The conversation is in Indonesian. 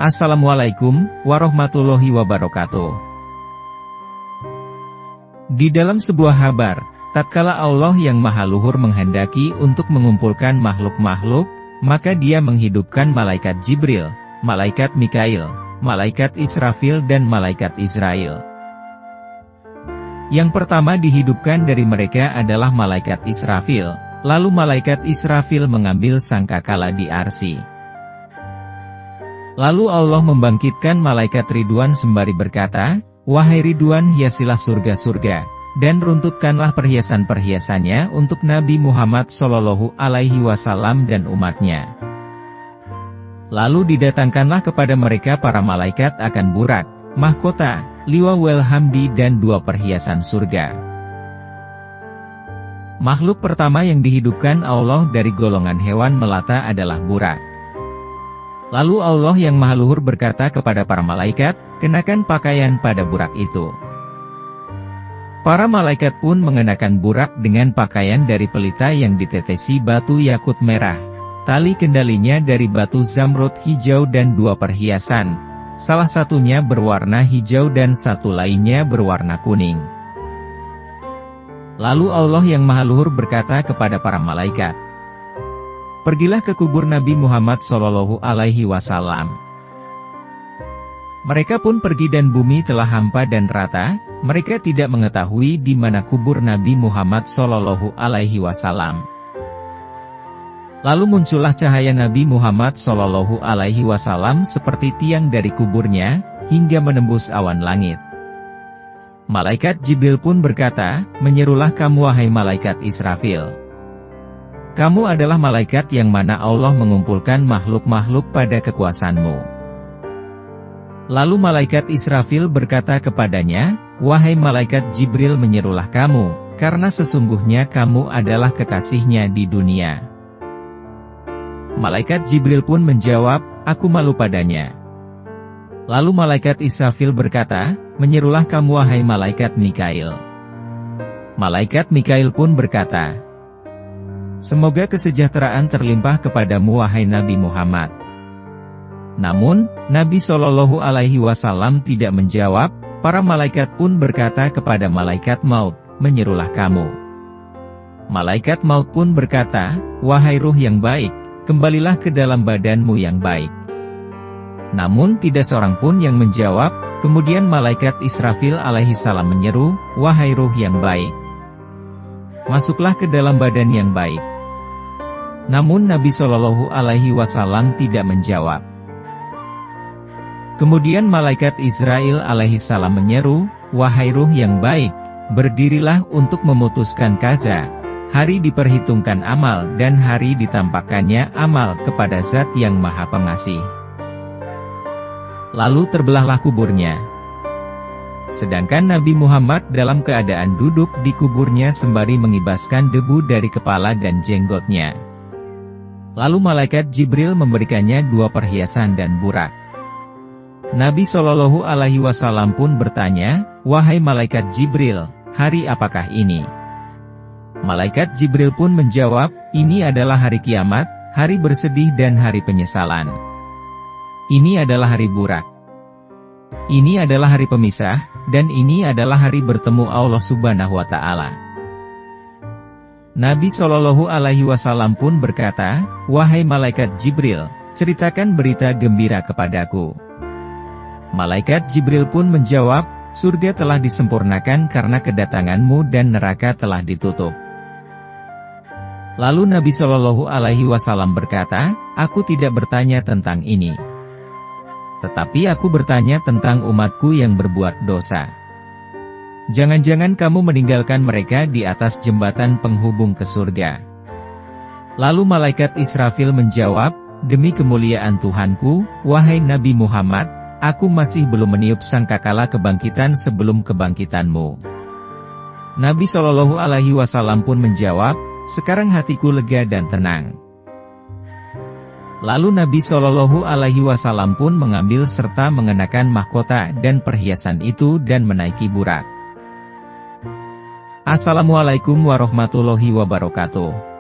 Assalamualaikum warahmatullahi wabarakatuh. Di dalam sebuah kabar, tatkala Allah yang Maha Luhur menghendaki untuk mengumpulkan makhluk-makhluk, maka Dia menghidupkan malaikat Jibril, malaikat Mikail, malaikat Israfil dan malaikat Israil. Yang pertama dihidupkan dari mereka adalah malaikat Israfil, lalu malaikat Israfil mengambil sangkakala di Arsy. Lalu Allah membangkitkan malaikat Ridwan sembari berkata, "Wahai Ridwan, hiasilah surga-surga, dan runtutkanlah perhiasan-perhiasannya untuk Nabi Muhammad Shallallahu Alaihi Wasallam dan umatnya." Lalu didatangkanlah kepada mereka para malaikat akan burak, mahkota, liwa wal hamdi dan 2 perhiasan surga. Makhluk pertama yang dihidupkan Allah dari golongan hewan melata adalah burak. Lalu Allah yang Maha Luhur berkata kepada para malaikat, "Kenakan pakaian pada burak itu." Para malaikat pun mengenakan burak dengan pakaian dari pelita yang ditetesi batu yakut merah. Tali kendalinya dari batu zamrud hijau dan 2 perhiasan. Salah satunya berwarna hijau dan satu lainnya berwarna kuning. Lalu Allah yang Maha Luhur berkata kepada para malaikat, "Pergilah ke kubur Nabi Muhammad Shallallahu Alaihi Wasallam." Mereka pun pergi dan bumi telah hampa dan rata, mereka tidak mengetahui di mana kubur Nabi Muhammad Shallallahu Alaihi Wasallam. Lalu muncullah cahaya Nabi Muhammad Shallallahu Alaihi Wasallam seperti tiang dari kuburnya, hingga menembus awan langit. Malaikat Jibril pun berkata, "Menyerulah kamu wahai malaikat Israfil. Kamu adalah malaikat yang mana Allah mengumpulkan makhluk-makhluk pada kekuasaanmu." Lalu malaikat Israfil berkata kepadanya, "Wahai malaikat Jibril, menyerulah kamu, karena sesungguhnya kamu adalah kekasihnya di dunia." Malaikat Jibril pun menjawab, "Aku malu padanya." Lalu malaikat Israfil berkata, "Menyerulah kamu wahai malaikat Mikail." Malaikat Mikail pun berkata, "Semoga kesejahteraan terlimpah kepadamu wahai Nabi Muhammad." Namun, Nabi Shallallahu Alaihi Wasallam tidak menjawab. Para malaikat pun berkata kepada malaikat maut, "Menyerulah kamu." Malaikat maut pun berkata, "Wahai ruh yang baik, kembalilah ke dalam badanmu yang baik." Namun tidak seorang pun yang menjawab. Kemudian malaikat Israfil alaihi salam menyeru, "Wahai ruh yang baik, masuklah ke dalam badan yang baik." Namun Nabi Shallallahu Alaihi Wasallam tidak menjawab. Kemudian malaikat Israil alaihi salam menyeru, "Wahai ruh yang baik, berdirilah untuk memutuskan qaza. Hari diperhitungkan amal dan hari ditampakkannya amal kepada Zat yang Maha Pengasih." Lalu terbelahlah kuburnya. Sedangkan Nabi Muhammad dalam keadaan duduk di kuburnya sembari mengibaskan debu dari kepala dan jenggotnya. Lalu malaikat Jibril memberikannya 2 perhiasan dan burak. Nabi Shallallahu Alaihi Wasallam pun bertanya, "Wahai malaikat Jibril, hari apakah ini?" Malaikat Jibril pun menjawab, "Ini adalah hari kiamat, hari bersedih dan hari penyesalan. Ini adalah hari burak. Ini adalah hari pemisah, dan ini adalah hari bertemu Allah Subhanahu wa Ta'ala." Nabi Shallallahu Alaihi Wasallam pun berkata, "Wahai malaikat Jibril, ceritakan berita gembira kepadaku." Malaikat Jibril pun menjawab, "Surga telah disempurnakan karena kedatanganmu dan neraka telah ditutup." Lalu Nabi Shallallahu Alaihi Wasallam berkata, "Aku tidak bertanya tentang ini. Tetapi aku bertanya tentang umatku yang berbuat dosa. Jangan-jangan kamu meninggalkan mereka di atas jembatan penghubung ke surga." Lalu malaikat Israfil menjawab, "Demi kemuliaan Tuhanku, wahai Nabi Muhammad, aku masih belum meniup sangkakala kebangkitan sebelum kebangkitanmu." Nabi Shallallahu Alaihi Wasallam pun menjawab, "Sekarang hatiku lega dan tenang." Lalu Nabi Shallallahu Alaihi Wasallam pun mengambil serta mengenakan mahkota dan perhiasan itu dan menaiki burak. Assalamualaikum warahmatullahi wabarakatuh.